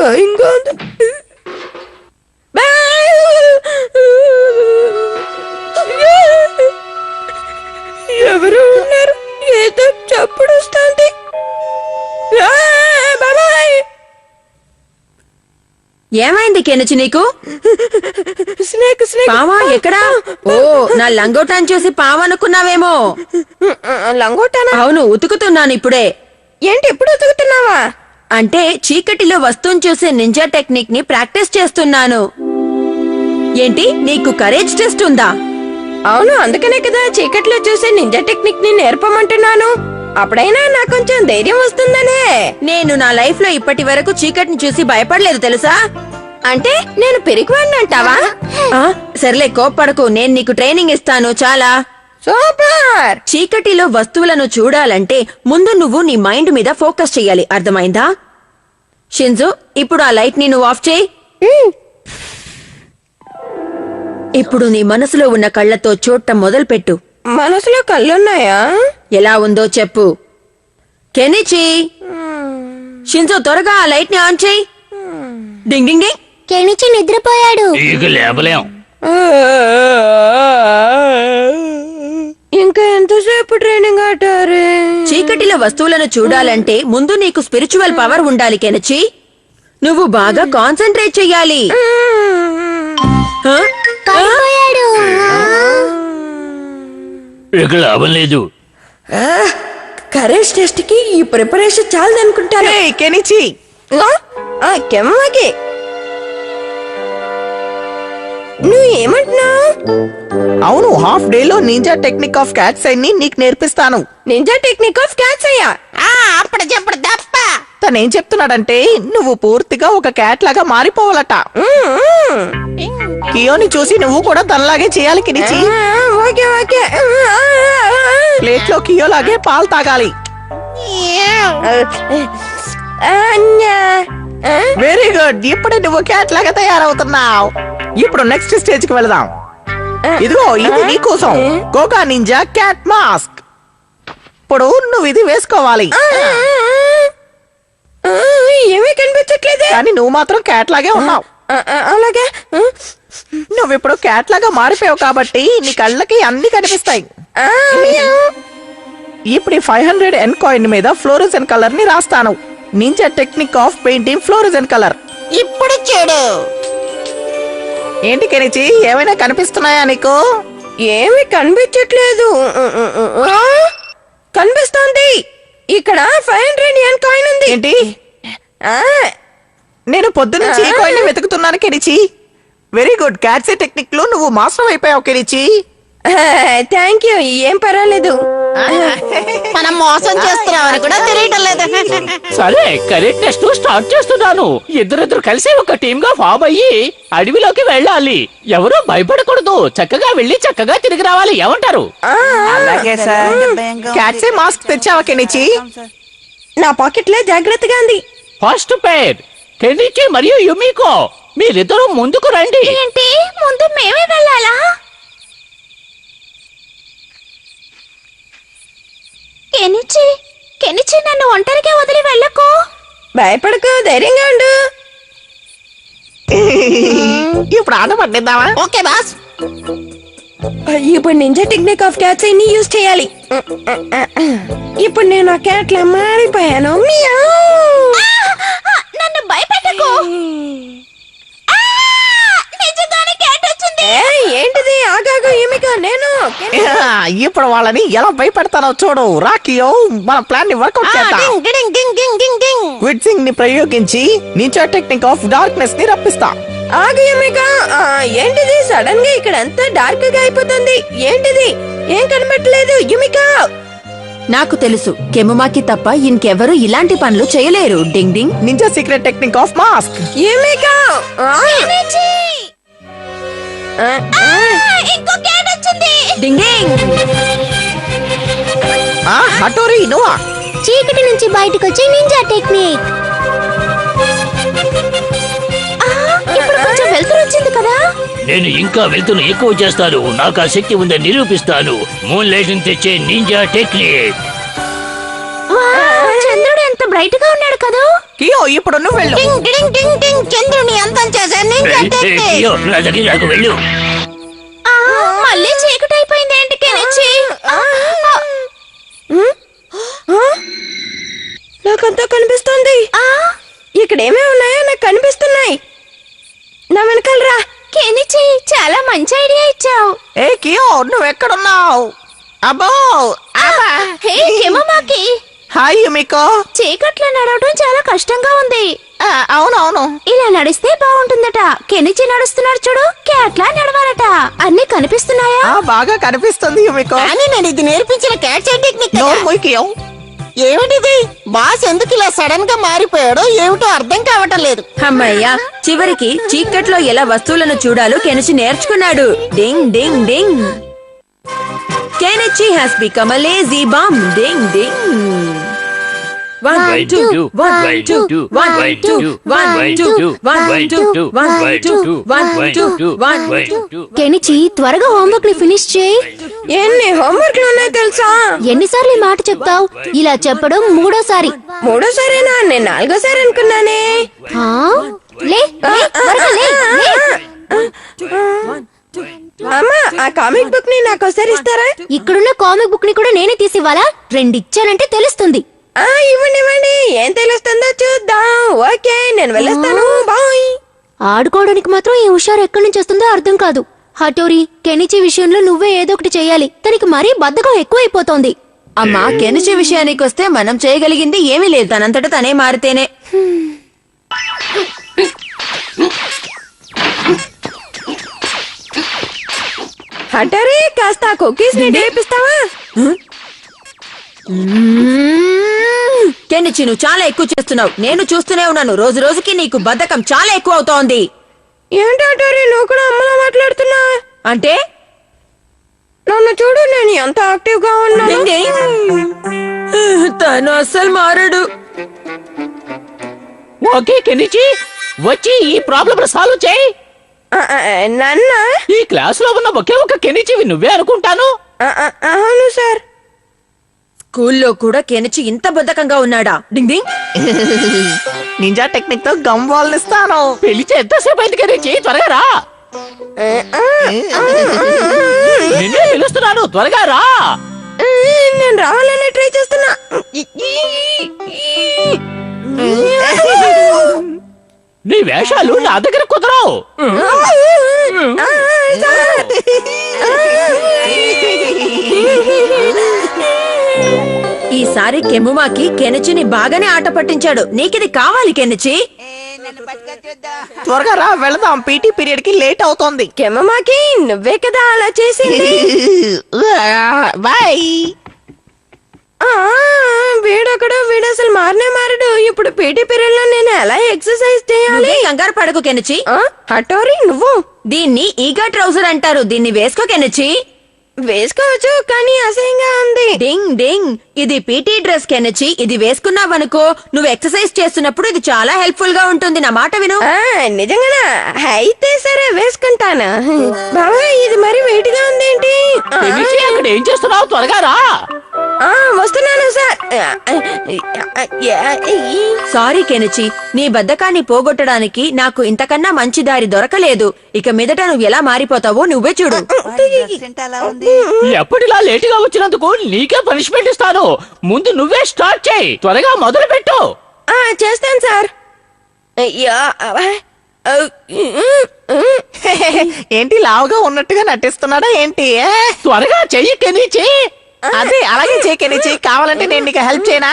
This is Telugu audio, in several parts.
భయంగా ఉంది. ఎవరు ఉన్నారు? ఏదో చప్పుడు వస్తుంది. ఏమైంది కెనచి నీకు? Snake snake. పావా ఎక్కడా? ఓ, నా లంగోటాన్ని చూసి పావనుకున్నావేమో. లంగోటానా? అవును, ఉతుకుతున్నాను ఇప్పుడే. ఏంటి ఎప్పుడు ఉతుకుతున్నావా? అంటే చీకటిలో వస్తువుని చూసే నింజా టెక్నిక్ ని ప్రాక్టీస్ చేస్తున్నాను. ఏంటి, నీకు కరేజ్ టెస్ట్ ఉందా? అవును, అందుకనే కదా చీకట్లో చూసే నింజా టెక్నిక్ ని నేర్పమంటున్నాను. అప్పుడైనా నాకు కొంచెం ధైర్యం వస్తుందనే. నేను నా లైఫ్ లో ఇప్పటి వరకు చీకటిని చూసి భయపడలేదు తెలుసా? అంటే నేను పెరిగివాడిని అంటావా? సర్లే కోప్పడకు, నేను నీకు ట్రైనింగ్ ఇస్తాను. చాలా సూపర్. చీకటిలో వస్తువులను చూడాలంటే ముందు నువ్వు నీ మైండ్ మీద ఫోకస్ చెయ్యాలి, అర్థమైందా? షింజు, ఇప్పుడు ఆ లైట్ ని నువ్వు ఆఫ్ చేయి. ఇప్పుడు నీ మనసులో ఉన్న కళ్ళతో చూడటం మొదలుపెట్టు. మనసులో కళ్ళున్నాయా? ఎలా ఉందో చెప్పు. కెనిచి, షింజు త్వరగా ఆ లైట్ ని ఆన్ చేయి. డింగ్ డింగ్ డింగ్. కెనిచి నిద్రపోయాడు. ఇక లేపలేం. ఇంకా ఎంతసేపు ట్రైనింగ్ ఆటారే? చీకటిలో వస్తువులను చూడాలంటే ముందు నీకు స్పిరిచువల్ పవర్ ఉండాలి కెనచి. నువ్వు బాగా కాన్సంట్రేట్ చెయ్యాలి. హ? పడిపోయాడు. ఇక లాభం లేదు. కరేజ్ టెస్ట్ కి ఈ ప్రిపరేషన్ చాలదనుకుంటాను. కెనిచి, కెమ్మకి నువ్వు ఏమంటున్నావు? అవును, హాఫ్ డే లో నింజా టెక్నిక్ ఆఫ్ క్యాట్స్ ని నీకు నేర్పిస్తాను. నింజా టెక్నిక్ ఆఫ్ క్యాట్స్ అయ్యా? అప్పుడు చెప్పడు దప్ప. తనేం చెప్తున్నాడంటే నువ్వు పూర్తిగా ఒక క్యాట్ లాగా మారిపోవాలట. కియోని చూసి నువ్వు కూడా తనలాగే చేయాలి కెనిచి. Okay okay. ప్లేట్ లో కియో లాగే పాలు తాగాలి. వెరీ గుడ్, ఇప్పుడే నువ్వు క్యాట్ లాగా తయారవుతున్నావు. ఇప్పుడు నెక్స్ట్ స్టేజ్ కి వెళదాం. ఇదిగో ఇది నీకోసం, గోగా నింజా క్యాట్ మాస్క్. ఇప్పుడు నువ్వు ఇది వేసుకోవాలి. ఏమీ కనిపించట్లేదే. కానీ నువ్వు మాత్రం క్యాట్ లాగే ఉన్నావు. అలాగే. నువ్వు ఇప్పుడు క్యాట్ లాగా మారిపోయావు కాబట్టి నీ కళ్ళకి అన్ని కనిపిస్తాయి. ఇప్పుడు 500 ఎన్ కాయిన్ మీద ఫ్లోరోసెంట్ కలర్ ని రాస్తాను. Ninja technique of painting fluorescent colour. ఇప్పుడు చూడు. ఏంటి కెనిచి, ఏమైనా కనిపిస్తున్నాయా నీకు? ఏమీ కనిపించట్లేదు. కనిపిస్తోంది. ఇక్కడ 500 ఎన్ కాయిన్ ఉంది. ఏంటి? నేను పొద్దునుంచి ఈ కాయిన్ ని వెతుకుతున్నాను కెనిచి. వెరీ గుడ్, క్యాట్సీ టెక్నిక్ లో నువ్వు మాస్టర్ అయిపోయావు కెనిచి. Thank you. ఏం పర్వాలేదు. మనం మోసం చేస్తున్నామని కూడా తెలియటం లేదు. సరే, కరెక్ట్ టెస్ట్ స్టార్ట్ చేస్తున్నాను. ఇద్దరిద్దరు కలిసి ఒక టీమ్ గా ఫామ్ అయ్యి అడవిలోకి వెళ్ళాలి. ఎవరూ భయపడకూడదు. చక్కగా వెళ్ళి చక్కగా తిరిగి రావాలి. ఏమంటారు? అలాగే సార్. క్యాట్సీ మాస్క్ తెచ్చావా కెనిచి? నా పాకెట్ లో జాగ్రత్తగా ఉంది. ఫస్ట్ పేర్ కెనిచి మరియు యుమికో, మీరిద్దరూ ముందుకు రండి. ఏంటి, ముందు మేమే వెళ్ళాలా? కెనిచి, కెనిచి నన్ను ఒంటరిగా వదిలి వెళ్ళకు. భయపడకు, ధైర్యంగా ఉండు. ఇప్పుడు ఆట పట్టిద్దామా? Okay boss. ఇప్పుడు నింజా టెక్నిక్ ఆఫ్ క్యాట్స్ ని యూజ్ చేయాలి. ఇప్పుడు నేను ఆ క్యాట్ లా మారిపోయాను. నన్ను భయపెట్టకు. నిజంగానే క్యాట్ వచ్చింది. ఏంటిది? ఆగాగు యుమికా, నేను ఇప్పుడు వాళ్ళని ఎలా భయపెడతానో చూడు. రాకియో, మన ప్లాన్ ని వర్కౌట్ చేద్దాం. క్విట్ సింగ్ ని ప్రయోగించి నింజా టెక్నిక్ ఆఫ్ డార్క్నెస్ ని రప్పిస్తా. ఆగు యుమికా. ఏంటిది? సడన్ గా ఇక్కడ అంతా డార్క్ గా అయిపోతుంది. ఏంటిది? ఏం కనబట్టలేదు యుమికా. నాకు తెలుసు, కెముమాకి తప్ప ఇంకెవరూ ఇలాంటి పనులు చేయలేరు. Ding ding. Ninja secret technique of mask. Yumika, ఇంకో క్యాట్ వచ్చింది. డింగ్ డింగ్. హటోరి, నువ్వా? చీకటి నుంచి బయటకు వచ్చే నింజా టెక్నిక్. ఇప్పుడు కొంచెం వెళ్తురు వచ్చింది కదా. నేను ఇంకా వెళ్తున్న ఎక్కువ చేస్తాను. నాకు ఆ శక్తి ఉందని నిరూపిస్తాను. మూన్ లైట్ తెచ్చే నింజా టెక్నిక్. చంద్రుడు ఎంత బ్రైట్ హైట్ గా ఉన్నాడు కదా. కియో ఇప్పుడు నువ్వు వెళ్ళు. టింగ్ టింగ్ టింగ్ టింగ్ చంద్రుని అంతం చేశాను నేను కట్టేస్తే. నా దగ్గరకు వెళ్ళు. ఆ, మళ్ళీ చీకటి అయిపోయింది ఏంటి కెనిచి? నాకంతా కనిపిస్తుంది. ఇక్కడ ఏమేమి ఉన్నాయో నాకు కనిపిస్తున్నాయి. నా వెనకాలరా. కెనిచి చాలా మంచి ఐడియా ఇచ్చావు. ఏ కియో నువ్వెక్కడున్నావు? అబ్బో అబ్బా. హే కెమమాకి, హాయ్ యుమికో. చీకట్లో నడవడం చాలా కష్టంగా ఉంది. అవునవును. ఇలా నడిస్తే బాగుంటుందట. కెనిచి నడుస్తున్నాడు చూడు, క్యాట్లా నడవాలట. అన్ని కనిపిస్తున్నాయా? బాగా కనిపిస్తుంది యుమికో. కానీ నేను ఇది నేర్పించిన క్యాచ్ టెక్నిక్. నోరు మూయి కియో. ఏమిటిది? బాస్ ఎందుకు ఇలా సడన్ గా మారిపోయాడో ఏమిటో అర్థం కావటం లేదు. అమ్మయ్యా, చివరికి చీకట్లో ఎలా వస్తువులను చూడాలో కెనిచి నేర్చుకున్నాడు. Ding ding ding. Kenichi has become a lazy bum. Ding ding. 1 2 1 2 1 2 1 2 1 2 1 2 1 2 1 2. Kenichi త్వరగా హోంవర్క్ ని ఫినిష్ చేయి. ఎన్ని హోంవర్క్ ఉన్నాయో తెలుసా? ఎన్నిసార్లు ఈ మాట చెప్తావు? ఇలా చెప్పడం మూడోసారి. మూడోసారేనా? నేను నాలుగోసారి అనుకున్నానే. ఆ? లే, లే, త్వరగా లే, లే. అమ్మా, ఆ కామిక్ బుక్ ని నాకు ఒకసారి ఇస్తారా? ఇక్కడున్న కామిక్ బుక్ ని కూడా నేనే తీసివ్వాలా? 2 ఇచ్చానంటే తెలుస్తుంది. ఇవ్వండి ఇవ్వండి. ఏం తెలుస్తుందో చూద్దాం. ఓకే, నేను వెళ్ళొస్తాను. బాయ్. ఆడుకోవడానికి మాత్రం ఈ హుషారు ఎక్కడి నుంచి వస్తుందో అర్థం కాదు. హటోరి, కెనిచి విషయంలో నువ్వే ఏదో ఒకటి చెయ్యాలి. తనకి మరీ బద్ధకం ఎక్కువైపోతోంది. అమ్మా, కెనిచి విషయానికొస్తే మనం చేయగలిగింది ఏమీ లేదు. తనంతట తనే మారితేనే. హటరీ, కాస్త కుకీస్ ని నేర్పిస్తావా? కెనిచి, నువ్వు చాలా ఎక్కువ చేస్తున్నావు. నేను చూస్తూనే ఉన్నాను. రోజు రోజుకి నీకు బద్ధకం చాలా ఎక్కువ అవుతోంది. ఏంటి హటరీ, నువ్వు కూడా అమ్మలా మాట్లాడుతున్నా? అంటే నన్ను చూడు, నేను ఎంత యాక్టివ్ గా ఉన్నాను. తను అస్సలు మారడు. ఓకే కెనిచి, వచ్చి ఈ ప్రాబ్లం సాల్వ్ చేయి. నన్న? ఈ క్లాస్ లో ఉన్న ఒకే ఒక కెనిచివి నువ్వే అనుకుంటాను. అవును సార్. స్కూల్లో కూడా కెనిచి ఇంత బద్ధకంగా ఉన్నాడా? డింగ్ డింగ్. నింజా టెక్నిక్ తో గమ్ బాల్ ఇస్తాను. పిలిచి ఎంతసేపు అయింది కెనిచి? త్వరగా రా. నిన్నే పిలుస్తున్నాను, త్వరగా రా. నేను రావాలనే ట్రై చేస్తున్నా. నీ వేషాలు నా దగ్గర కుదరవు. ఈసారి కెముమాకి కెనిచిని బాగానే ఆట పట్టించాడు. నీకిది కావాలి కెనిచి. త్వరగా రా, వెళదాం. పీటీ పీరియడ్ కి లేట్ అవుతోంది. కెమమాకి, నువ్వే కదా అలా చేసింది. బాయ్. వీడు అసలు మారనే మారడు. ఇప్పుడు పీటీ పీరియడ్ లో నేను ఎలా ఎక్సర్సైజ్ చేయాలి? నువ్వే కంగారు పడకు కెనిచి. హటోరి, నువ్వు దీన్ని ఈగా ట్రౌజర్ అంటారు. దీన్ని వేసుకో కెనిచి. వేసుకోవచ్చు, కానీ అసహ్యంగా ఉంది. డింగ్ డింగ్. ఇది పీటీ డ్రెస్ కెనిచి. ఇది వేసుకున్నావనుకో, నువ్వు ఎక్సర్సైజ్ చేస్తున్నప్పుడు ఇది చాలా హెల్ప్ఫుల్ గా ఉంటుంది. నా మాట విను. నిజంగానా? అయితే సరే, వేసుకుంటాను. బాబాయ్, ఇది మరి వెయిట్ గా ఉందేంటి? కెనిచి, అక్కడ ఏం చేస్తున్నావు? త్వరగా రా. వస్తున్నాను సార్. సారీ కెనిచి, నీ బద్ధకాన్ని పోగొట్టడానికి నాకు ఇంతకన్నా మంచి దారి దొరకలేదు. ఇక మీదట నువ్వు ఎలా మారిపోతావో నువ్వే చూడు. ఎప్పటిలా లేట్ గా వచ్చినందుకు నీకే పనిష్మెంట్ ఇస్తాను. ముందు నువ్వే స్టార్ట్ చేయి. త్వరగా మొదలు పెట్టు. చేస్తాను సార్. ఏంటి లావుగా ఉన్నట్టుగా నటిస్తున్నాడా ఏంటి? త్వరగా చెయ్యి కెనిచి. అదే, అలాగే చేయకనిచ్చి. కావాలంటే నేను నీకు హెల్ప్ చేయనా?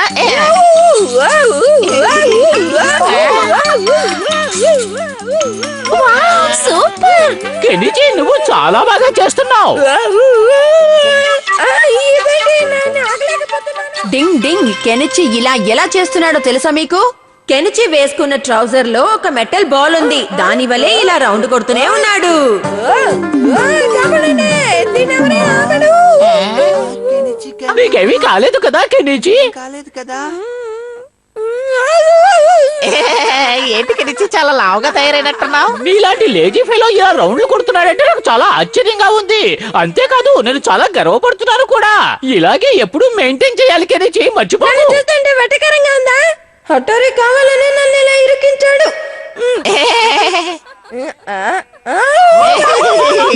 సూపర్ కెనిచి, నువ్వు చాలా బాగా చేస్తున్నావు. డింగ్ డింగ్. కెనిచి ఇలా ఎలా చేస్తున్నాడో తెలుసా మీకు? కెనిచి వేసుకున్న ట్రౌజర్ లో ఒక మెటల్ బాల్ ఉంది. దాని వల్లే ఇలా రౌండ్ కొడుతూనే ఉన్నాడు. నీకేమీ కాలేదు కదా కెనిచి? ఏంటి కిడిచి, చాలా లావుగా తయారైనట్టున్నావు. నీలాంటి లేజీ ఫెలో ఇలా రౌండ్లు కొడుతున్నాడంటే నాకు చాలా ఆశ్చర్యంగా ఉంది. అంతేకాదు, నేను చాలా గర్వపడుతున్నాను కూడా. ఇలాగే ఎప్పుడు మెయింటైన్ చేయాలి కెనిచి, మర్చిపోను. చూస్తుంటే వెటకరంగా ఉందా? హఠారి కావాలని నన్ను ఇలా ఇరికించాడు.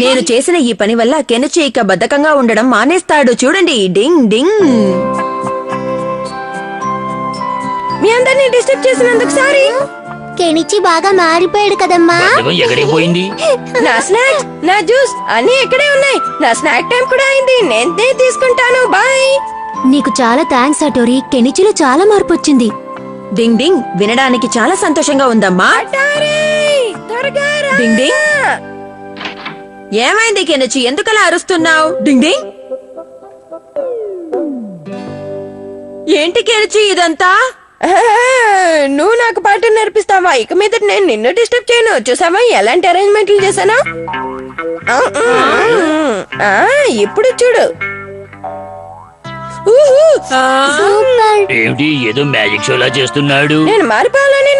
నేను చేసిన ఈ పని వల్ల కెనిచి ఇక బద్ధకంగా ఉండడం మానేస్తాడు. చూడండి, డింగ్ డింగ్. మీ అందరినీ డిస్టర్బ్ చేసినందుకు సారీ. కెనిచి బాగా మారిపోయాడు కదమ్మా. బద్ధకం ఎక్కడికి పోయింది? నా స్నాక్స్, నా జ్యూస్ అన్ని ఇక్కడే ఉన్నాయి. నా స్నాక్ టైం కూడా అయింది. నేనే తీసుకుంటాను. బాయ్. నీకు చాలా థ్యాంక్స్ హటోరి. కెనిచిలో చాలా మార్పు వచ్చింది. డింగ్ డింగ్. వినడానికి చాలా సంతోషంగా ఉందమ్మా. హఠారి, త్వరగా రా. డింగ్ డింగ్. ఏమైంది కెనిచి? ఎందుకలా అరుస్తున్నావు? డింగ్ డింగ్. ఏంటి కెనిచి ఇదంతా? నువ్వు నాకు పాట నేర్పిస్తావా? ఇక మీద నేను నిన్ను డిస్టర్బ్ చేయను. చూసావా ఎలాంటి అరేంజ్మెంట్లు చేశానా? ఇప్పుడు చూడు. సూపర్. ఏమిటి ఏదో మ్యాజిక్ షోలా చేస్తున్నాడు? నేను మారిపోవాలని